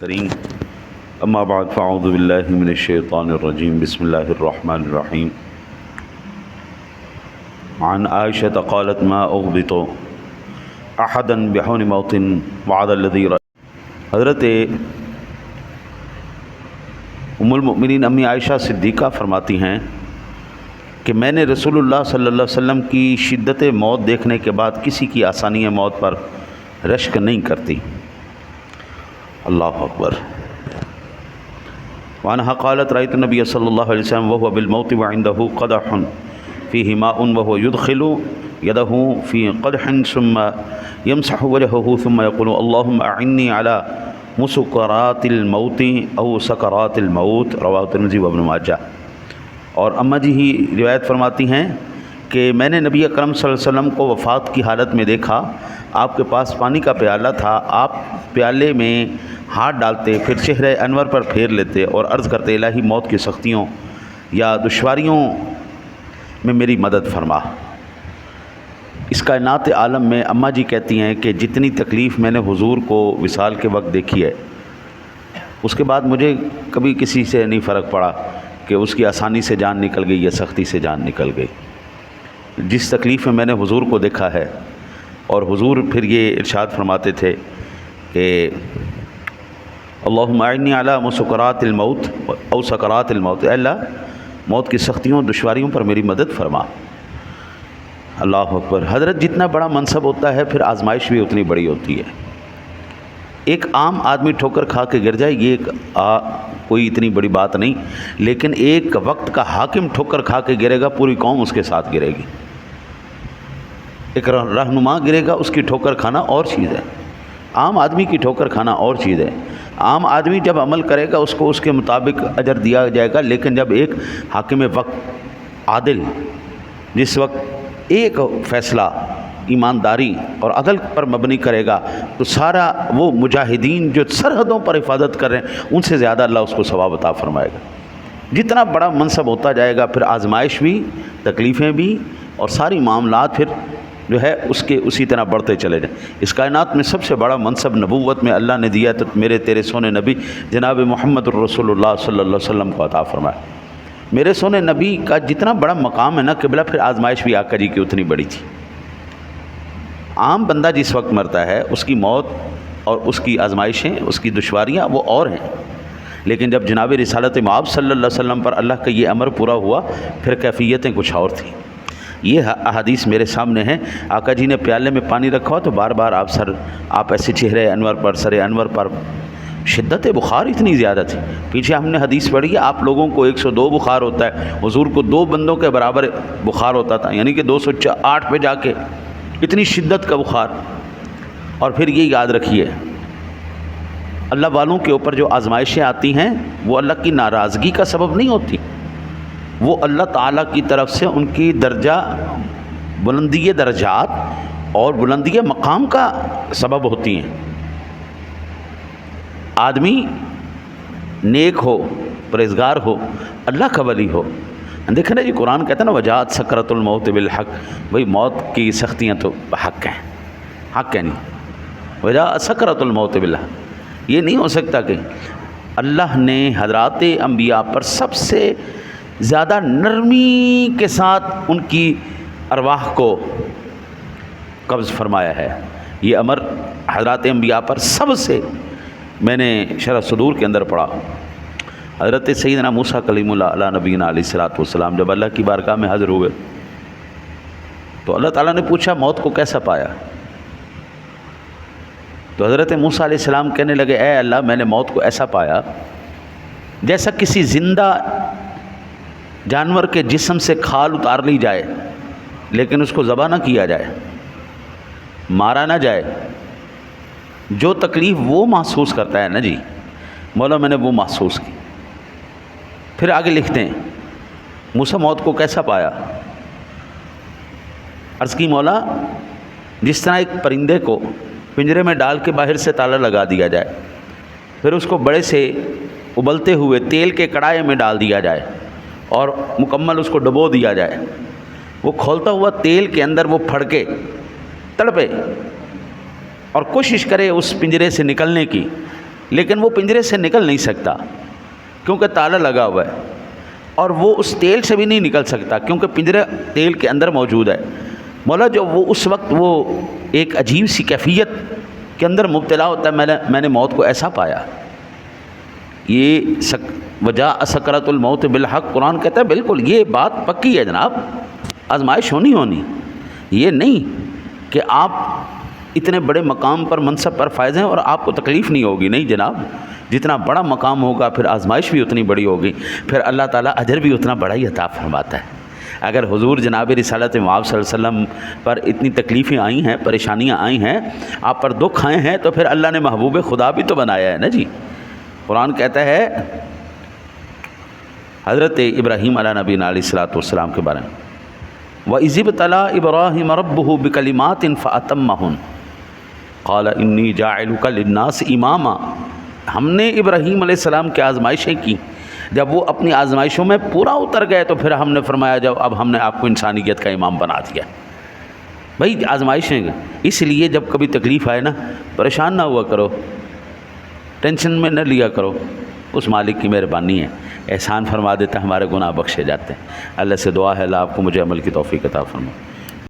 کریم اما بعد فاعوذ باللہ من الشیطان الرجیم بسم اللہ الرحمن الرحیم عن عائشہ قالت ما اغبط احدا بحون موت وعد الذی حضرت ام المؤمنین امی عائشہ صدیقہ فرماتی ہیں کہ میں نے رسول اللہ صلی اللہ علیہ وسلم کی شدت موت دیکھنے کے بعد کسی کی آسانی موت پر رشک نہیں کرتی۔ اللہ اکبر۔ وعنہا قالت رأيت النبي صلی اللہ علیہ وسلم وهو بالموت وعنده قدح فيه ماء وهو يدخل يده في قدح ثم يمسح وجهه ثم يقول اللهم أعني على مسكرات الموت أو سكرات الموت رواه الترمذی وابن ماجہ۔ اور اماں جی ہی روایت فرماتی ہیں کہ میں نے نبی اکرم صلی اللہ علیہ وسلم کو وفات کی حالت میں دیکھا، آپ کے پاس پانی کا پیالہ تھا، آپ پیالے میں ہاتھ ڈالتے، پھر چہرہ انور پر پھیر لیتے اور عرض کرتے الہی موت کی سختیوں یا دشواریوں میں میری مدد فرما۔ اس کائنات عالم میں اماں جی کہتی ہیں کہ جتنی تکلیف میں نے حضور کو وصال کے وقت دیکھی ہے، اس کے بعد مجھے کبھی کسی سے نہیں فرق پڑا کہ اس کی آسانی سے جان نکل گئی یا سختی سے جان نکل گئی۔ جس تکلیف میں میں نے حضور کو دیکھا ہے، اور حضور پھر یہ ارشاد فرماتے تھے کہ اللہم اعنی علی مسکرات الموت او سکرات الموت، اے اللہ موت کی سختیوں دشواریوں پر میری مدد فرما۔ اللہ اکبر۔ حضرت جتنا بڑا منصب ہوتا ہے پھر آزمائش بھی اتنی بڑی ہوتی ہے۔ ایک عام آدمی ٹھوکر کھا کے گر جائے یہ کوئی اتنی بڑی بات نہیں، لیکن ایک وقت کا حاکم ٹھوکر کھا کے گرے گا، پوری قوم اس کے ساتھ گرے گی۔ ایک رہنما گرے گا، اس کی ٹھوکر کھانا اور چیز ہے، عام آدمی کی ٹھوکر کھانا اور چیز ہے۔ عام آدمی جب عمل کرے گا اس کو اس کے مطابق اجر دیا جائے گا، لیکن جب ایک حاکم وقت عادل جس وقت ایک فیصلہ ایمانداری اور عدل پر مبنی کرے گا تو سارا وہ مجاہدین جو سرحدوں پر حفاظت کر رہے ہیں ان سے زیادہ اللہ اس کو ثواب عطا فرمائے گا۔ جتنا بڑا منصب ہوتا جائے گا پھر آزمائش بھی، تکلیفیں بھی، اور ساری معاملات پھر جو ہے اس کے اسی طرح بڑھتے چلے جائیں۔ اس کائنات میں سب سے بڑا منصب نبوت میں اللہ نے دیا تو میرے تیرے سونے نبی جناب محمد الرسول اللہ صلی اللہ علیہ وسلم کو عطا فرمایا۔ میرے سونے نبی کا جتنا بڑا مقام ہے نا قبلہ، پھر آزمائش بھی آقا جی کی اتنی بڑی تھی۔ عام بندہ جس وقت مرتا ہے اس کی موت اور اس کی آزمائشیں، اس کی دشواریاں وہ اور ہیں، لیکن جب جناب رسالت مآب صلی اللہ علیہ وسلم پر اللہ کا یہ امر پورا ہوا پھر کیفیتیں کچھ اور تھیں۔ یہ احادیث میرے سامنے ہیں۔ آقا جی نے پیالے میں پانی رکھا ہو تو بار بار آپ ایسے چہرے انور پر، سر انور پر، شدت بخار اتنی زیادہ تھی۔ پیچھے ہم نے حدیث پڑھی ہے آپ لوگوں کو 102 بخار ہوتا ہے، حضور کو 2 بندوں کے برابر بخار ہوتا تھا، یعنی کہ 208 پہ جا کے اتنی شدت کا بخار۔ اور پھر یہ یاد رکھیے اللہ والوں کے اوپر جو آزمائشیں آتی ہیں وہ اللہ کی ناراضگی کا سبب نہیں ہوتی، وہ اللہ تعالیٰ کی طرف سے ان کی درجہ بلندی درجات اور بلندی مقام کا سبب ہوتی ہیں۔ آدمی نیک ہو، پرہیزگار ہو، اللہ کا ولی ہو، دیکھیں نا جی قرآن کہتا ہے نا وجاءت سکرۃ الموت بالحق، بھئی موت کی سختیاں تو حق ہیں، حق ہے نہیں، وجاءت سکرۃ الموت بالحق۔ یہ نہیں ہو سکتا کہ اللہ نے حضرات انبیاء پر سب سے زیادہ نرمی کے ساتھ ان کی ارواح کو قبض فرمایا ہے۔ یہ امر حضرات انبیاء پر سب سے، میں نے شرح صدور کے اندر پڑھا، حضرت سیدنا موسیٰ کلیم اللہ علیہ نبینا علیہ الصلوۃ والسلام جب اللہ کی بارگاہ میں حاضر ہوئے تو اللہ تعالیٰ نے پوچھا موت کو کیسا پایا؟ تو حضرت موسیٰ علیہ السلام کہنے لگے اے اللہ میں نے موت کو ایسا پایا جیسا کسی زندہ جانور کے جسم سے کھال اتار لی جائے لیکن اس کو ذبح نہ کیا جائے، مارا نہ جائے، جو تکلیف وہ محسوس کرتا ہے نا جی مولا میں نے وہ محسوس کی۔ پھر آگے لکھتے ہیں موسیٰ موت کو کیسا پایا؟ عرض کی مولا جس طرح ایک پرندے کو پنجرے میں ڈال کے باہر سے تالا لگا دیا جائے، پھر اس کو بڑے سے ابلتے ہوئے تیل کے کڑھائی میں ڈال دیا جائے اور مکمل اس کو ڈبو دیا جائے، وہ کھولتا ہوا تیل کے اندر وہ پھڑکے تڑپے اور کوشش کرے اس پنجرے سے نکلنے کی، لیکن وہ پنجرے سے نکل نہیں سکتا کیونکہ تالا لگا ہوا ہے، اور وہ اس تیل سے بھی نہیں نکل سکتا کیونکہ پنجرہ تیل کے اندر موجود ہے۔ مولا جو وہ اس وقت وہ ایک عجیب سی کیفیت کے اندر مبتلا ہوتا ہے، میں نے موت کو ایسا پایا۔ یہ وجاء سکرۃ الموت بالحق، قرآن کہتا ہے بالکل یہ بات پکی ہے جناب، آزمائش ہونی، یہ نہیں کہ آپ اتنے بڑے مقام پر منصب پر فائز ہیں اور آپ کو تکلیف نہیں ہوگی، نہیں جناب، جتنا بڑا مقام ہوگا پھر آزمائش بھی اتنی بڑی ہوگی، پھر اللہ تعالیٰ اجر بھی اتنا بڑا ہی عطا فرماتا ہے۔ اگر حضور جناب رسالت مآب صلی اللہ علیہ وسلم پر اتنی تکلیفیں آئی ہیں، پریشانیاں آئی ہیں، آپ پر دکھ آئے ہیں، تو پھر اللہ نے محبوب خدا بھی تو بنایا ہے نا جی۔ قرآن کہتا ہے حضرت ابراہیم علیہ نبی علیہ الصلوۃ والسلام کے بارے میں، وَإِذِ ابْتَلَىٰ إِبْرَاهِيمَ رَبُّهُ بِكَلِمَاتٍ فَأَتَمَّهُنَّ قَالَ إِنِّي جَاعِلُكَ لِلنَّاسِ إِمَامًا، ہم نے ابراہیم علیہ السلام کی آزمائشیں کی، جب وہ اپنی آزمائشوں میں پورا اتر گئے تو پھر ہم نے فرمایا جب اب ہم نے آپ کو انسانیت کا امام بنا دیا۔ بھائی آزمائشیں، اس لیے جب کبھی تکلیف آئے نا پریشان نہ ہوا کرو، ٹینشن میں نہ لیا کرو، اس مالک کی مہربانی ہے، احسان فرما دیتا ہے، ہمارے گناہ بخشے جاتے ہیں۔ اللہ سے دعا ہے اللہ آپ کو مجھے عمل کی توفیق عطا فرمائے۔